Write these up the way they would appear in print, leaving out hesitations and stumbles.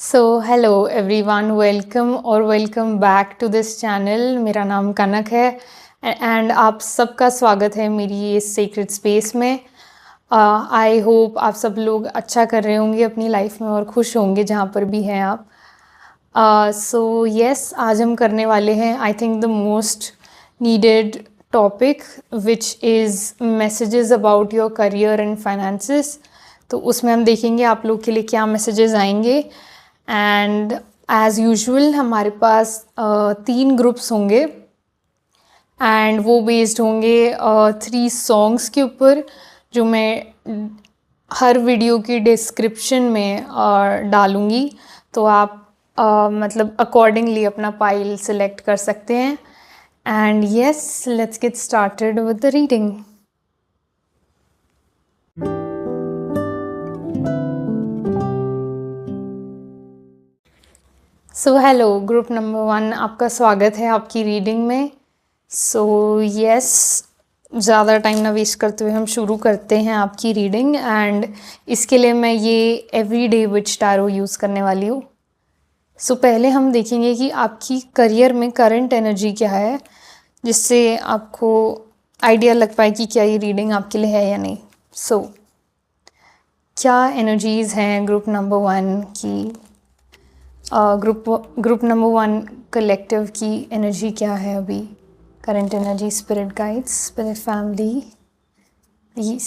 सो hello everyone, welcome और welcome back to this channel. मेरा नाम कनक है एंड आप सबका स्वागत है मेरी इस सीक्रेट स्पेस में। आई होप आप सब लोग अच्छा कर रहे होंगे अपनी लाइफ में और खुश होंगे जहाँ पर भी हैं आप। सो यस, आज हम करने वाले हैं I think the most needed topic which is messages about your career and finances. तो उसमें हम देखेंगे आप लोग के लिए क्या मैसेजेस आएंगे। एंड एज़ यूजुअल हमारे पास 3 ग्रुप्स होंगे एंड वो बेस्ड होंगे 3 सॉन्ग्स के ऊपर, जो मैं हर वीडियो की डिस्क्रिप्शन में डालूँगी। तो आप मतलब अकॉर्डिंगली अपना पाइल सिलेक्ट कर सकते हैं। And yes, let's get started with the reading. So hello group number 1, आपका स्वागत है आपकी रीडिंग में। सो यस, ज़्यादा टाइम ना वेस्ट करते हुए हम शुरू करते हैं आपकी रीडिंग। एंड इसके लिए मैं ये एवरीडे विच टैरो यूज़ करने वाली हूँ। सो पहले हम देखेंगे कि आपकी करियर में करंट एनर्जी क्या है, जिससे आपको आइडिया लग पाए कि क्या ये रीडिंग आपके लिए है या नहीं। सो क्या एनर्जीज़ हैं ग्रुप नंबर 1 की? ग्रुप नंबर 1 कलेक्टिव की एनर्जी क्या है अभी? Current energy, spirit guides, spirit family, please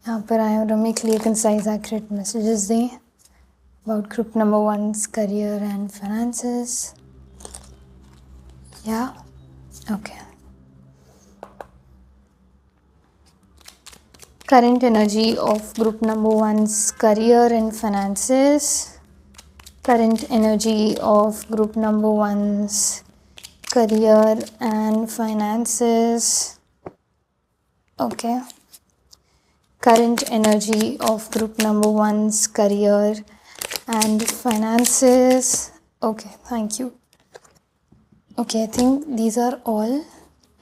यहाँ पर आए और हमें क्लियर कंसाइज एक्यूरेट मैसेजेस दें about group number 1's career and finances. या okay, current energy of group number 1's career and finances. Current energy of group number 1's career and finances. Okay. Current energy of group number 1's career and finances. Okay, thank you. Okay, I think these are all.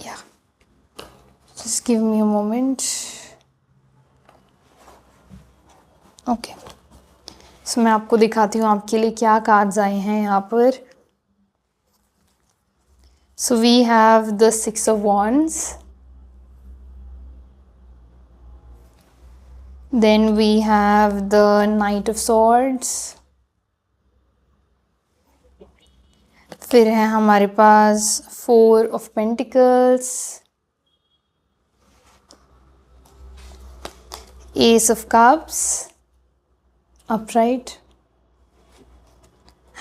Yeah. Just give me a moment. Okay. So मैं आपको दिखाती हूँ आपके लिए क्या cards आए हैं यहाँ पर। So we have the 6 of Wands. Then we have the Knight of Swords. फिर है हमारे पास 4 of Pentacles, Ace of Cups, upright,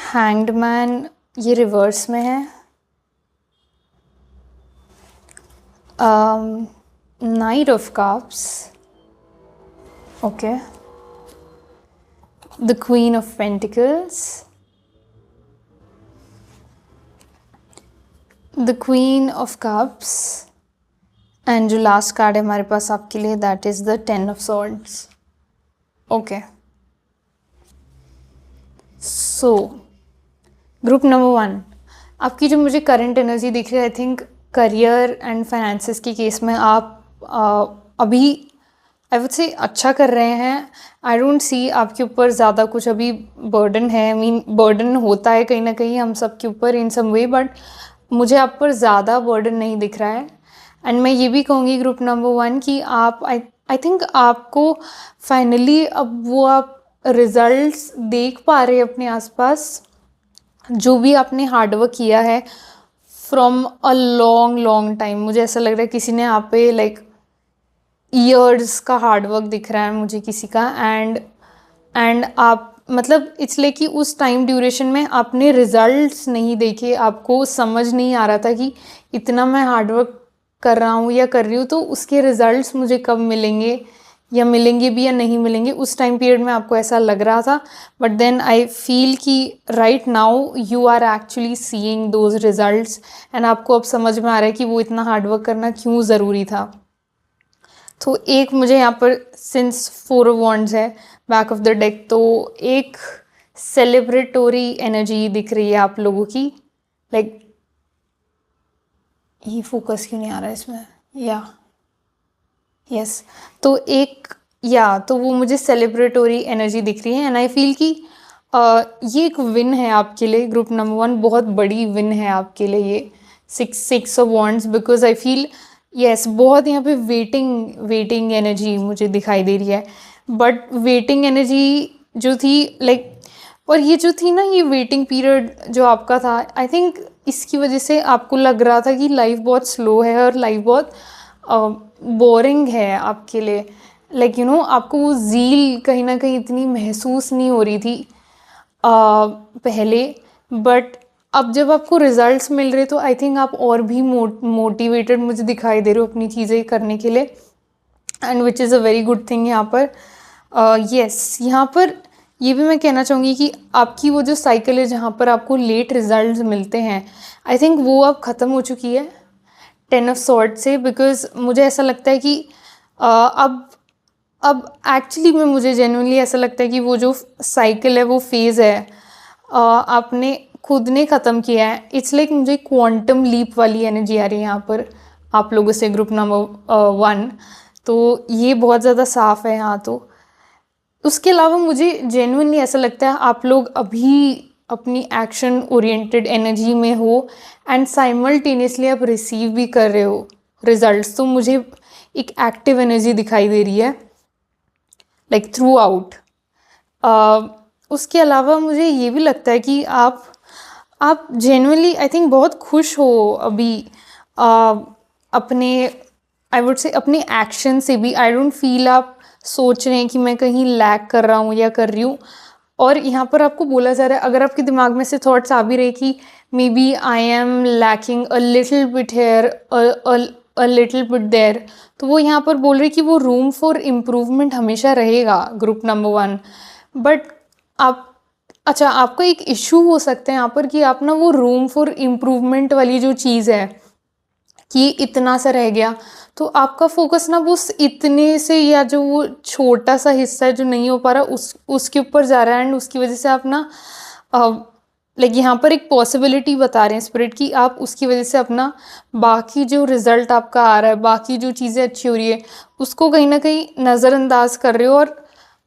Hanged Man, ये रिवर्स में है, Knight of Cups, okay, the Queen of Pentacles, the Queen of Cups, and जो last card है हमारे पास आपके लिए that is the 10 of Swords. Okay, so group number 1, आपकी जो मुझे करंट एनर्जी दिख रही है, I think career and finances के केस में आप अभी आई वुड से अच्छा कर रहे हैं। आई डोंट सी आपके ऊपर ज़्यादा कुछ अभी बर्डन है। आई मीन बर्डन होता है कहीं ना कहीं हम सब के ऊपर इन सम वे, बट मुझे आप पर ज़्यादा बर्डन नहीं दिख रहा है। एंड मैं ये भी कहूँगी ग्रुप नंबर 1 कि आप आई थिंक आपको फाइनली अब वो आप रिजल्ट्स देख पा रहे हैं अपने आसपास, जो भी आपने हार्डवर्क किया है from a long long time. मुझे ऐसा लग रहा है किसी ने आप पे लाइक ईयर्स का हार्डवर्क दिख रहा है मुझे किसी का। एंड आप मतलब इसलिए कि उस टाइम ड्यूरेशन में आपने रिजल्ट्स नहीं देखे, आपको समझ नहीं आ रहा था कि इतना मैं हार्डवर्क कर रहा हूँ या कर रही हूँ तो उसके रिजल्ट्स मुझे कब मिलेंगे, या मिलेंगे भी या नहीं मिलेंगे। उस टाइम पीरियड में आपको ऐसा लग रहा था, बट देन आई फील कि right now you are actually seeing those results and आपको अब समझ में आ रहा है कि वो इतना हार्डवर्क करना क्यों ज़रूरी था। तो एक मुझे यहाँ पर सिंस 4 of Wands है बैक ऑफ द डेक, तो एक सेलिब्रेटोरी एनर्जी दिख रही है आप लोगों की। लाइक ये फोकस क्यों नहीं आ रहा है इसमें? या यस, तो एक या तो वो मुझे सेलिब्रेटोरी एनर्जी दिख रही है एंड आई फील कि ये एक विन है आपके लिए ग्रुप नंबर 1, बहुत बड़ी विन है आपके लिए ये 6 of wands, because I feel yes बहुत यहाँ पे वेटिंग एनर्जी मुझे दिखाई दे रही है, बट वेटिंग एनर्जी जो थी लाइक, और ये जो थी ना ये वेटिंग पीरियड जो आपका था, आई थिंक इसकी वजह से आपको लग रहा था कि लाइफ बहुत स्लो है और लाइफ बहुत बोरिंग है आपके लिए, लाइक आपको वो ज़ील कहीं ना कहीं इतनी महसूस नहीं हो रही थी पहले, बट अब जब आपको रिजल्ट्स मिल रहे तो आई थिंक आप और भी मोटिवेटेड मुझे दिखाई दे रहे हो अपनी चीज़ें करने के लिए, and which is a very good thing यहाँ पर। यस यहाँ पर ये भी मैं कहना चाहूँगी कि आपकी वो जो साइकिल है जहाँ पर आपको लेट रिजल्ट्स मिलते हैं, आई थिंक वो अब ख़त्म हो चुकी है 10 ऑफ सॉर्ड से, बिकॉज मुझे ऐसा लगता है कि अब एक्चुअली में मुझे जेन्युइनली ऐसा लगता है कि वो जो साइकिल है वो फेज़ है आपने खुद ने ख़त्म किया है। इट्स लाइक मुझे क्वांटम लीप वाली एनर्जी आ रही है यहाँ पर आप लोगों से ग्रुप नंबर 1, तो ये बहुत ज़्यादा साफ़ है यहाँ। तो उसके अलावा मुझे जेन्युइनली ऐसा लगता है आप लोग अभी अपनी एक्शन ओरिएंटेड एनर्जी में हो एंड साइमल्टेनियसली आप रिसीव भी कर रहे हो रिजल्ट्स, तो मुझे एक एक्टिव एनर्जी दिखाई दे रही है लाइक थ्रू आउट। उसके अलावा मुझे ये भी लगता है कि आप जेन्युइनली आई थिंक बहुत खुश हो अभी अपने आई वुड से अपने एक्शन से भी। आई डोंट फील आप सोच रहे हैं कि मैं कहीं लैग कर रहा हूँ या कर रही हूँ, और यहाँ पर आपको बोला जा रहा है अगर आपके दिमाग में से थॉट्स आ भी रहे कि maybe I am lacking a little bit here a little bit there, तो वो यहाँ पर बोल रहे कि वो रूम फॉर इम्प्रूवमेंट हमेशा रहेगा ग्रुप नंबर 1, बट आप अच्छा आपका एक इशू हो सकता है यहाँ पर कि आप ना वो रूम फॉर इम्प्रूवमेंट वाली जो चीज़ है कि इतना सा रह गया, तो आपका फोकस ना वो इतने से या जो वो छोटा सा हिस्सा है जो नहीं हो पा रहा उसके ऊपर जा रहा है, एंड उसकी वजह से आप ना लाइक यहाँ पर एक पॉसिबिलिटी बता रहे हैं स्पिरिट की आप उसकी वजह से अपना बाकी जो रिज़ल्ट आपका आ रहा है, बाकी जो चीज़ें अच्छी हो रही है उसको कहीं ना कहीं नज़रअंदाज कर रहे हो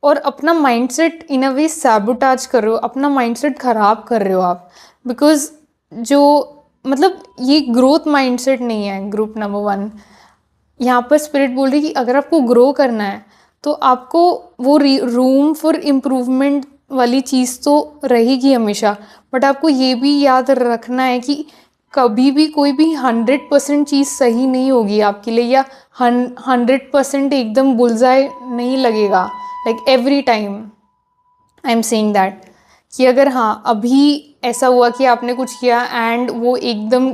और अपना mindset in a way sabotage कर रहे हो, अपना माइंडसेट ख़राब कर रहे हो आप, बिकॉज जो मतलब ये ग्रोथ माइंडसेट नहीं है ग्रुप नंबर 1। यहाँ पर स्पिरिट बोल रही है कि अगर आपको ग्रो करना है तो आपको वो रूम फॉर इम्प्रूवमेंट वाली चीज़ तो रहेगी हमेशा, बट आपको ये भी याद रखना है कि कभी भी कोई भी 100% चीज़ सही नहीं होगी आपके लिए, या 100% एकदम बुलजाए नहीं लगेगा like every time. I am saying that कि अगर हाँ अभी ऐसा हुआ कि आपने कुछ किया एंड वो एकदम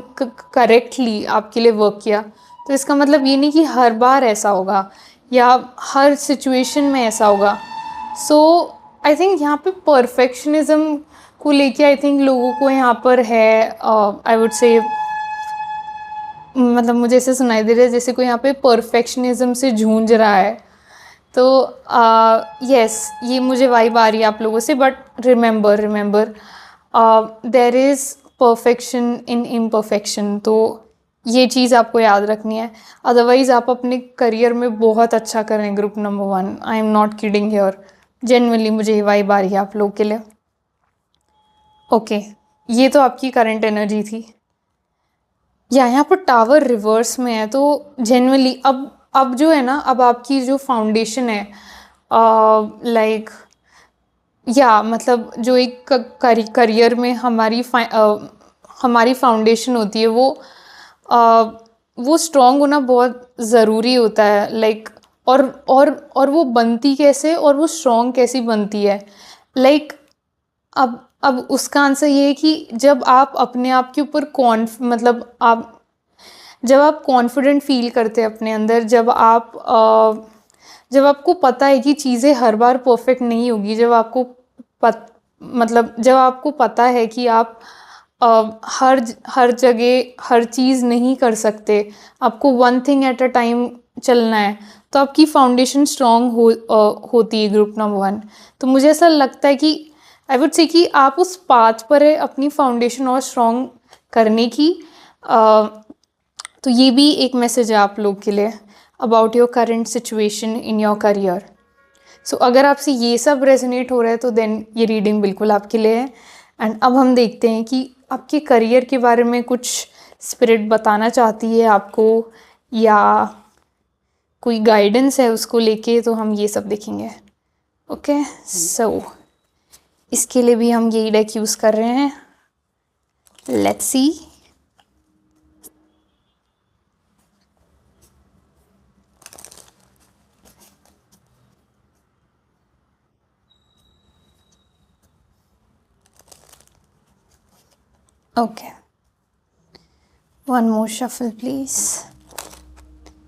करेक्टली आपके लिए वर्क किया, तो इसका मतलब ये नहीं कि हर बार ऐसा होगा या हर सिचुएशन में ऐसा होगा। सो आई थिंक यहाँ पे परफेक्शनिज्म को लेके आई थिंक लोगों को यहाँ पर है आई वुड से मतलब मुझे ऐसे सुनाई दे रहा है जैसे कोई यहाँ पे परफेक्शनिज्म से जूझ रहा है, तो यस ये मुझे वाइब आ रही है आप लोगों से, but remember there is perfection in imperfection, तो ये चीज़ आपको याद रखनी है, अदरवाइज़ आप अपने करियर में बहुत अच्छा करें group number 1। I am not kidding here, genuinely मुझे ये वाइब आ रही है आप लोग के लिए। ओके ये तो आपकी करंट एनर्जी थी। यहाँ पर टावर रिवर्स में है, तो जेन्युइनली अब जो है ना अब आपकी जो फाउंडेशन है लाइक या मतलब जो एक करियर में हमारी फाउंडेशन होती है वो स्ट्रॉन्ग होना बहुत ज़रूरी होता है लाइक, और वो बनती कैसे और वो स्ट्रॉन्ग कैसी बनती है लाइक अब उसका आंसर ये है कि जब आप अपने आप के ऊपर मतलब जब आप कॉन्फिडेंट फील करते हैं अपने अंदर, जब आपको पता है कि चीज़ें हर बार परफेक्ट नहीं होगी, जब आपको जब आपको पता है कि आप हर जगह हर चीज़ नहीं कर सकते, आपको one thing at a time चलना है, तो आपकी फाउंडेशन स्ट्रॉन्ग होती है ग्रुप नंबर 1। तो मुझे ऐसा लगता है कि आई वुड से कि आप उस पाथ पर है अपनी फाउंडेशन और स्ट्रॉन्ग करने की। तो ये भी एक मैसेज है आप लोग के लिए about your current situation in your career. So अगर आपसे ये सब रेजोनेट हो रहा है तो देन ये रीडिंग बिल्कुल आपके लिए है। एंड अब हम देखते हैं कि आपके करियर के बारे में कुछ स्पिरिट बताना चाहती है आपको या कोई गाइडेंस है उसको लेके, तो हम ये सब देखेंगे। ओके, सो इसके लिए भी हम यही डेक यूज़ कर रहे हैं। Let's see. Okay. One more shuffle, please.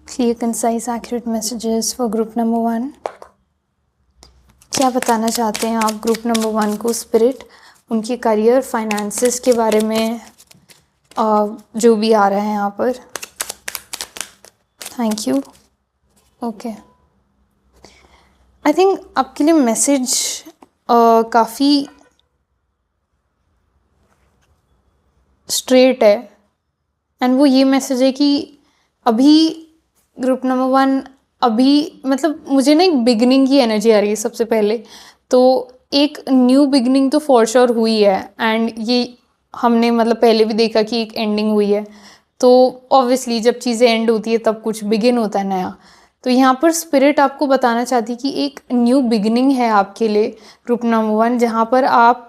Clear, concise, accurate messages for group number 1. क्या बताना चाहते हैं आप ग्रुप नंबर 1 को स्पिरिट, उनके करियर, फाइनेंसेस के बारे में जो भी आ रहा है यहाँ पर। Thank you. Okay, I think आपके लिए मैसेज काफ़ी स्ट्रेट है। एंड वो ये मैसेज है कि अभी ग्रुप नंबर 1 अभी मतलब मुझे ना एक बिगनिंग की एनर्जी आ रही है सबसे पहले। तो एक न्यू बिगनिंग तो फॉर श्योर हुई है एंड ये हमने मतलब पहले भी देखा कि एक एंडिंग हुई है। तो ऑब्वियसली जब चीज़ें एंड होती है तब कुछ बिगिन होता है नया। तो यहाँ पर स्पिरिट आपको बताना चाहती है कि एक न्यू बिगनिंग है आपके लिए ग्रुप नंबर 1, जहाँ पर आप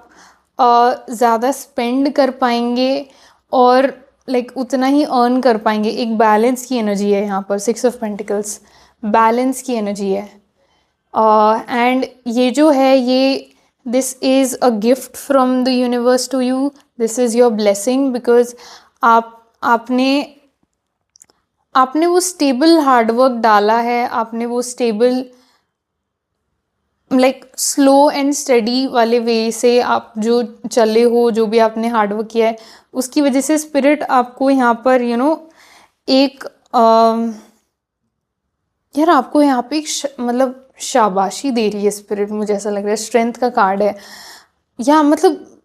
ज़्यादा स्पेंड कर पाएंगे और लाइक उतना ही अर्न कर पाएंगे। एक बैलेंस की एनर्जी है यहाँ पर। 6 ऑफ पेंटिकल्स बैलेंस की एनर्जी है। एंड ये जो है ये this is a gift from the universe to you, this is your blessing, because आपने वो स्टेबल हार्डवर्क डाला है, आपने वो stable like slow and study वाले वे से आप जो चले हो, जो भी आपने हार्डवर्क किया है उसकी वजह से स्पिरिट आपको यहाँ पर एक यार आपको यहाँ पे एक मतलब शाबाशी दे रही है स्पिरिट। मुझे ऐसा लग रहा है स्ट्रेंथ का कार्ड है या मतलब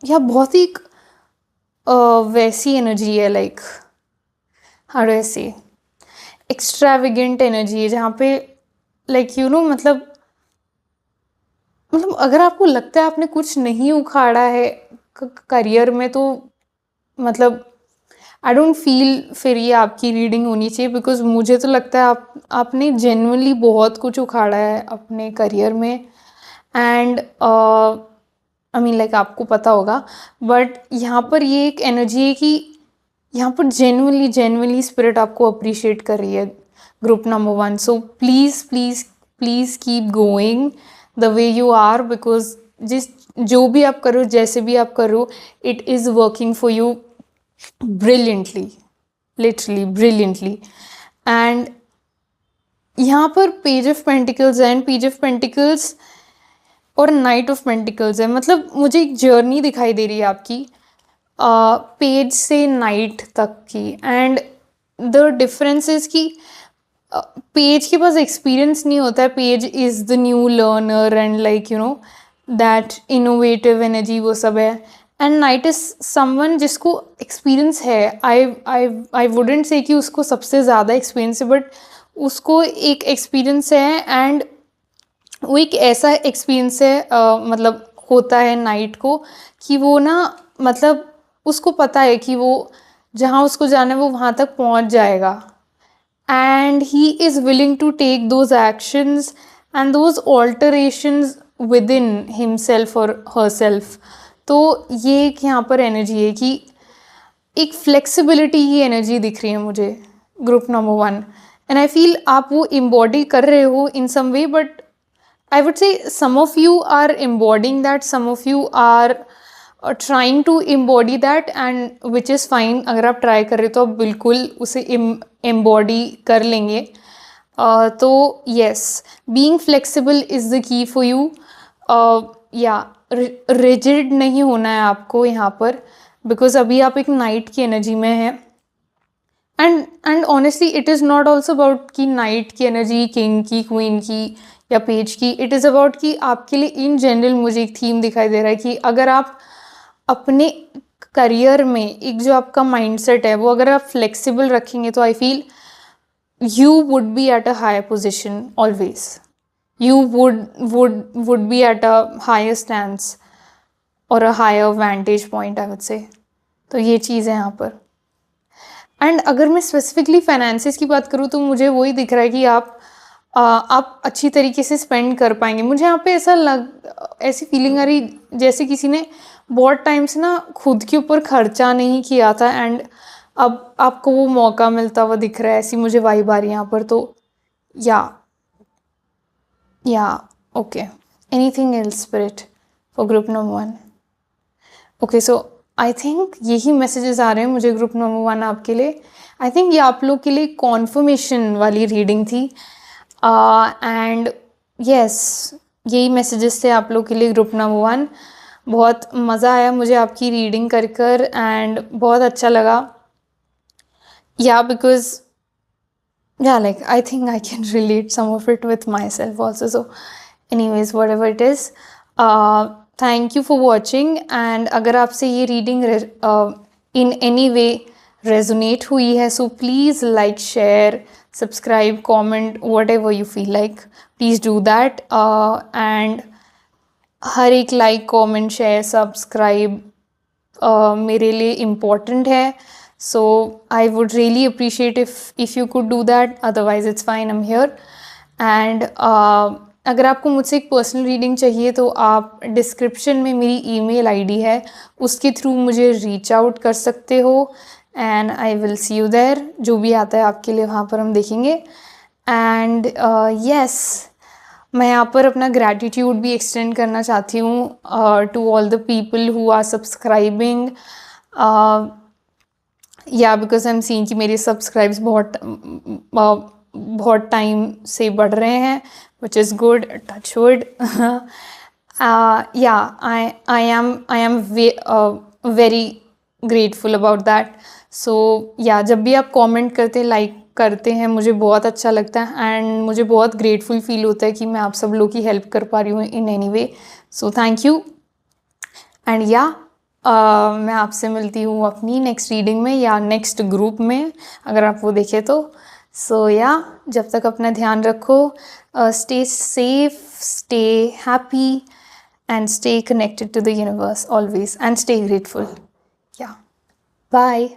या बहुत ही वैसी एनर्जी है, लाइक हाउ डू आई से, एक्स्ट्रावेगेंट एनर्जी है जहाँ पे लाइक मतलब अगर आपको लगता है आपने कुछ नहीं उखाड़ा है करियर में तो मतलब आई डोंट फील फिर ये आपकी रीडिंग होनी चाहिए। बिकॉज मुझे तो लगता है आपने जेन्युइनली बहुत कुछ उखाड़ा है अपने करियर में। एंड आई मीन लाइक आपको पता होगा, बट यहाँ पर ये एक एनर्जी है कि यहाँ पर जेन्युइनली स्पिरिट आपको अप्रिशिएट कर रही है group number 1। So please please please keep going the way you are, because जो भी आप करो, जैसे भी आप करो, it is working for you brilliantly, literally brilliantly. And यहाँ पर page of pentacles and page of pentacles और नाइट ऑफ पेंटिकल्स है। मतलब मुझे एक जर्नी दिखाई दे रही है आपकी पेज से नाइट तक की। एंड द डिफरेंस इज कि पेज के पास एक्सपीरियंस नहीं होता है, page is the new learner and like that innovative energy वो सब है। एंड नाइट इज समवन जिसको एक्सपीरियंस है। आई वुडेंट से कि उसको सबसे ज़्यादा एक्सपीरियंस है, बट उसको एक एक्सपीरियंस है एंड वो एक ऐसा एक्सपीरियंस है मतलब होता है नाइट को कि वो ना मतलब उसको पता है कि वो जहाँ उसको जाना है वो वहाँ तक पहुँच जाएगा। And he is willing to take those actions and those alterations within himself और हरसेल्फ। तो ये एक यहाँ पर एनर्जी है कि एक फ्लेक्सिबिलिटी की एनर्जी दिख रही है मुझे group number 1। And I feel आप वो एम्बॉडी कर रहे हो इन सम वे, but I would say some of you are embodying that, some of you are trying to embody that, and which is fine. अगर आप ट्राई कर रहे हो तो आप बिल्कुल उसे एम्बॉडी कर लेंगे। तो yes, being flexible is the key for you. या रिजिड नहीं होना है आपको यहाँ पर, बिकॉज अभी आप एक नाइट की एनर्जी में हैं। And honestly it is not also about कि नाइट की एनर्जी किंग की, क्वीन की या पेज की। इट इज़ अबाउट कि आपके लिए इन जनरल मुझे एक थीम दिखाई दे रहा है कि अगर आप अपने करियर में एक जो आपका माइंडसेट है वो अगर आप फ्लेक्सिबल रखेंगे तो I feel you would be at a higher position always. you would be at a higher stance or a higher vantage point, I would say. तो ये चीज़ है यहाँ पर. एंड अगर मैं स्पेसिफिकली फाइनेंसेस की बात करूँ तो मुझे वही दिख रहा है कि आप अच्छी तरीके से स्पेंड कर पाएंगे. मुझे यहाँ पे ऐसी फीलिंग आ रही जैसे किसी ने बहुत टाइम से ना खुद के ऊपर खर्चा नहीं किया था एंड अब आपको वो मौका मिलता हुआ दिख रहा है. ऐसी मुझे वाइब आ रही है यहाँ पर. तो या okay. Anything else spirit for group number 1? Okay, so I think यही मैसेजेस आ रहे हैं मुझे ग्रुप नंबर 1 आपके लिए. आई थिंक ये आप लोग के लिए कॉन्फर्मेशन वाली रीडिंग थी. एंड यस, यही मैसेजेस थे आप लोग के लिए ग्रुप नंबर 1. बहुत मज़ा आया मुझे आपकी रीडिंग कर एंड बहुत अच्छा लगा. या because like I think I can relate some of it with myself also. So anyways, whatever it is, thank you for watching. And अगर आपसे ये reading in any way resonate हुई है, so please like, share, subscribe, comment, whatever you feel like, please do that. And हर एक like, comment, share, subscribe मेरे लिए important है. So I would really appreciate if you could do that. Otherwise it's fine, I'm here. And अगर आपको मुझसे एक personal reading चाहिए तो आप डिस्क्रिप्शन में मेरी ईमेल आईडी है, उसके थ्रू मुझे रीच आउट कर सकते हो. And I will see you there. जो भी आता है आपके लिए वहाँ पर हम देखेंगे. एंड यस, मैं यहाँ पर अपना ग्रैटिट्यूड भी एक्सटेंड करना चाहती हूँ to all the people who are subscribing. Yeah because I am seeing कि मेरे सब्सक्राइब्स बहुत टाइम से बढ़ रहे हैं, which is good, touch wood. Yeah I am very grateful about that. So yeah जब भी आप कमेंट करते लाइक करते हैं मुझे बहुत अच्छा लगता है एंड मुझे बहुत ग्रेटफुल फील होता है कि मैं आप सब लोग की हेल्प कर पा रही हूँ in any way. So thank you. And या मैं आपसे मिलती हूँ अपनी नेक्स्ट रीडिंग में या नेक्स्ट ग्रुप में, अगर आप वो देखें तो. सो या जब तक अपना ध्यान रखो. Stay safe, stay happy and stay connected to the universe always and stay grateful. Yeah bye.